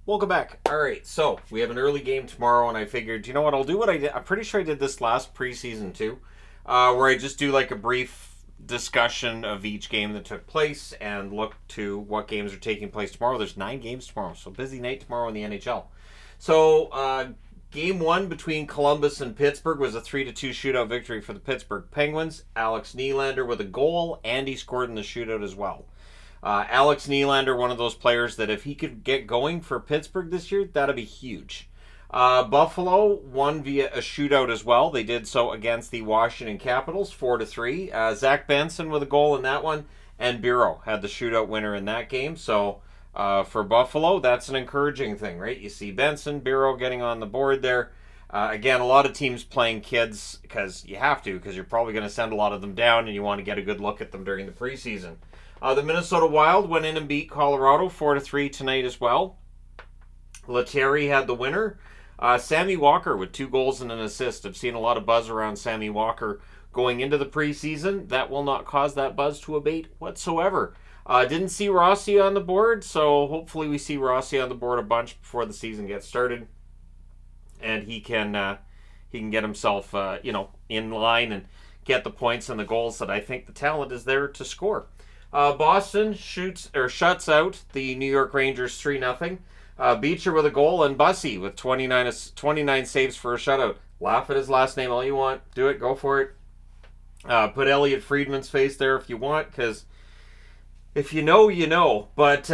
Welcome back. All right, so we have an early game tomorrow, and I figured, you know what, I'll do what I did. I'm pretty sure I did this last preseason too, where I just do like a brief discussion of each game that took place and look to what games are taking place tomorrow. There's 9 games tomorrow, so busy night tomorrow in the NHL. So, game one between Columbus and Pittsburgh was a 3-2 shootout victory for the Pittsburgh Penguins. Alex Nylander with a goal, and he scored in the shootout as well. Alex Nylander, one of those players that if he could get going for Pittsburgh this year, that'd be huge. Buffalo won via a shootout as well. They did so against the Washington Capitals, 4-3. Zach Benson with a goal in that one, and Bureau had the shootout winner in that game. So for Buffalo, that's an encouraging thing, right? You see Benson, Bureau getting on the board there. Again, a lot of teams playing kids because you have to, because you're probably going to send a lot of them down, and you want to get a good look at them during the preseason. The Minnesota Wild went in and beat Colorado 4-3 tonight as well. Lettieri had the winner. Sammy Walker with 2 goals and an assist. I've seen a lot of buzz around Sammy Walker going into the preseason. That will not cause that buzz to abate whatsoever. Didn't see Rossi on the board, so hopefully we see Rossi on the board a bunch before the season gets started, and he can get himself in line and get the points and the goals that I think the talent is there to score. Boston shuts out the New York Rangers 3-0. Beecher with a goal, and Bussy with 29 saves for a shutout. Laugh at his last name all you want. Do it. Go for it. Put Elliot Friedman's face there if you want, because if you know, you know. But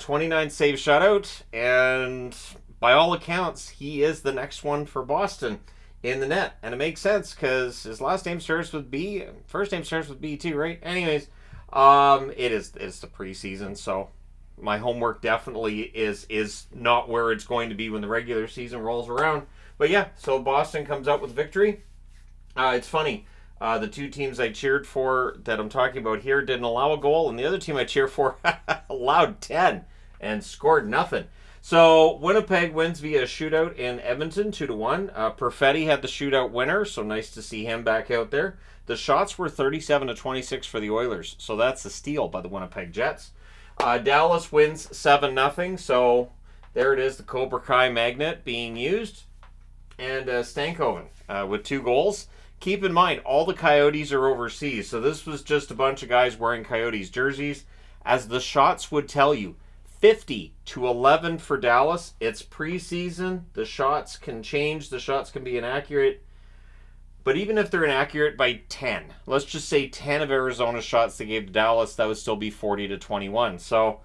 29 save shutout, and by all accounts, he is the next one for Boston in the net. And it makes sense because his last name starts with B, first name starts with B too, right? Anyways, it's the preseason, so my homework definitely is not where it's going to be when the regular season rolls around. But yeah, so Boston comes out with victory. It's funny. The 2 teams I cheered for that I'm talking about here didn't allow a goal, and the other team I cheer for allowed 10 and scored nothing. So Winnipeg wins via a shootout in Edmonton, 2-1. Perfetti had the shootout winner, so nice to see him back out there. The shots were 37-26 for the Oilers, so that's a steal by the Winnipeg Jets. Dallas wins 7-0, so there it is, the Cobra Kai magnet being used. And Stankoven with 2 goals. Keep in mind, all the Coyotes are overseas, so this was just a bunch of guys wearing Coyotes jerseys. As the shots would tell you, 50-11 for Dallas. It's preseason. The shots can change. The shots can be inaccurate. But even if they're inaccurate by 10, let's just say 10 of Arizona's shots they gave to Dallas, that would still be 40-21. So,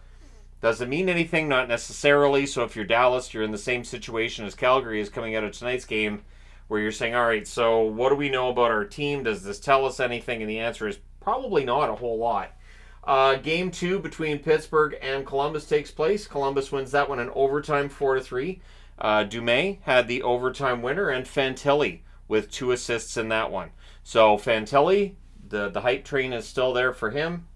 does it mean anything? Not necessarily. So if you're Dallas, you're in the same situation as Calgary is coming out of tonight's game, where you're saying, all right, so what do we know about our team? Does this tell us anything? And the answer is probably not a whole lot. Game 2 between Pittsburgh and Columbus takes place. Columbus wins that one in overtime, 4-3. Dumais had the overtime winner, and Fantilli with 2 assists in that one. So Fantilli, the hype train is still there for him.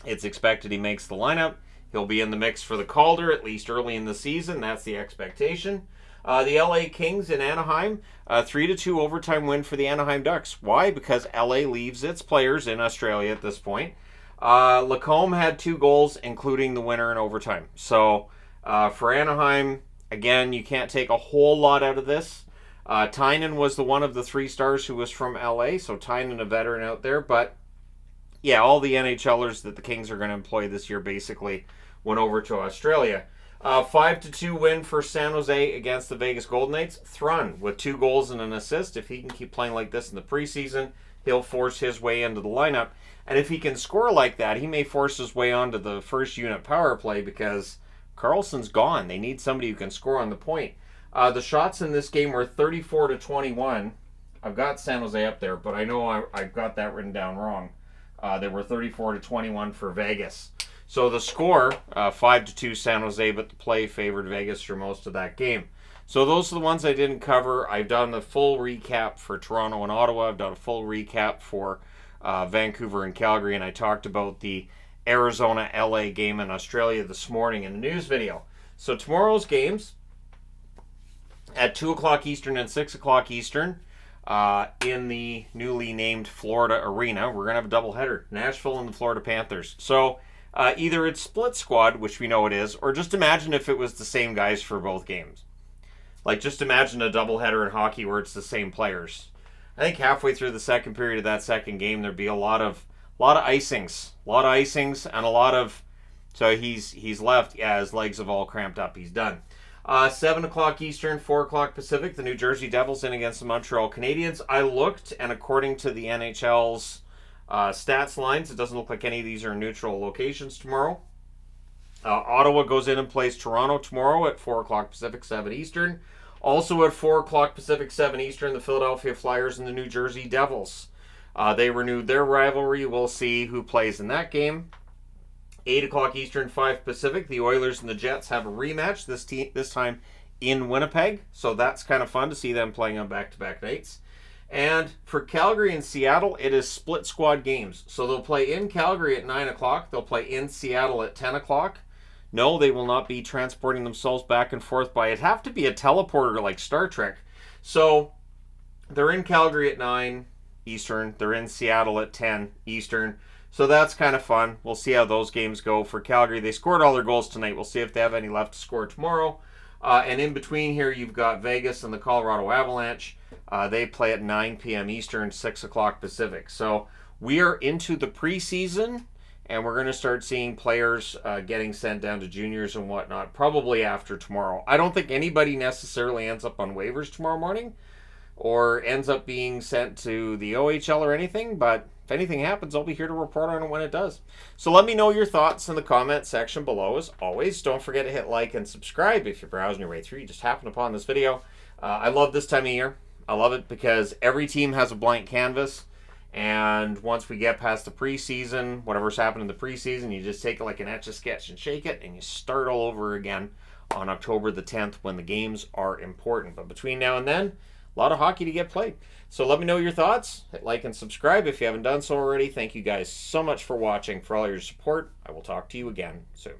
It's expected he makes the lineup. He'll be in the mix for the Calder, at least early in the season. That's the expectation. The LA Kings in Anaheim, 3-2 overtime win for the Anaheim Ducks. Why? Because LA leaves its players in Australia at this point. Lacombe had 2 goals, including the winner in overtime. So for Anaheim, again, you can't take a whole lot out of this. Tynan was the one of the 3 stars who was from LA, so Tynan, a veteran out there. But yeah, all the NHLers that the Kings are going to employ this year basically went over to Australia. 5-2 win for San Jose against the Vegas Golden Knights. Thrun with 2 goals and an assist. If he can keep playing like this in the preseason, he'll force his way into the lineup. And if he can score like that, he may force his way onto the first unit power play because Carlson's gone. They need somebody who can score on the point. The shots in this game were 34-21. I've got San Jose up there, but I know I've got that written down wrong. They were 34-21 for Vegas. So the score, 5-2 San Jose, but the play favored Vegas for most of that game. So those are the ones I didn't cover. I've done the full recap for Toronto and Ottawa. I've done a full recap for Vancouver and Calgary, and I talked about the Arizona-LA game in Australia this morning in the news video. So tomorrow's games at 2 o'clock Eastern and 6 o'clock Eastern in the newly named Florida Arena. We're going to have a doubleheader, Nashville and the Florida Panthers. So Either it's split squad, which we know it is, or just imagine if it was the same guys for both games. Like, just imagine a doubleheader in hockey where it's the same players. I think halfway through the second period of that second game, there'd be a lot of icings, and a lot of. So he's left. Yeah, his legs have all cramped up. He's done. 7 o'clock Eastern, 4 o'clock Pacific. The New Jersey Devils in against the Montreal Canadiens. I looked, and according to the NHL's stats lines, it doesn't look like any of these are neutral locations tomorrow. Ottawa goes in and plays Toronto tomorrow at 4 o'clock Pacific, 7 Eastern. Also at 4 o'clock Pacific, 7 Eastern, the Philadelphia Flyers and the New Jersey Devils. They renewed their rivalry. We'll see who plays in that game. 8 o'clock Eastern, 5 Pacific, the Oilers and the Jets have a rematch, this time in Winnipeg. So that's kind of fun to see them playing on back-to-back nights. And for Calgary and Seattle, it is split squad games. So they'll play in Calgary at 9 o'clock. They'll play in Seattle at 10 o'clock. No, they will not be transporting themselves back and forth by, it'd have to be a teleporter like Star Trek. So they're in Calgary at 9 Eastern. They're in Seattle at 10 Eastern. So that's kind of fun. We'll see how those games go. For Calgary, they scored all their goals tonight. We'll see if they have any left to score tomorrow. And in between here, you've got Vegas and the Colorado Avalanche. They play at 9 p.m. Eastern, 6 o'clock Pacific. So we are into the preseason, and we're going to start seeing players getting sent down to juniors and whatnot, probably after tomorrow. I don't think anybody necessarily ends up on waivers tomorrow morning or ends up being sent to the OHL or anything, but if anything happens, I'll be here to report on it when it does. So let me know your thoughts in the comment section below. As always, don't forget to hit like and subscribe if you're browsing your way through. You just happened upon this video. I love this time of year. I love it because every team has a blank canvas. And once we get past the preseason, whatever's happened in the preseason, you just take it like an Etch-a-Sketch and shake it, and you start all over again on October the 10th when the games are important. But between now and then, a lot of hockey to get played. So let me know your thoughts. Hit like and subscribe if you haven't done so already. Thank you guys so much for watching, for all your support. I will talk to you again soon.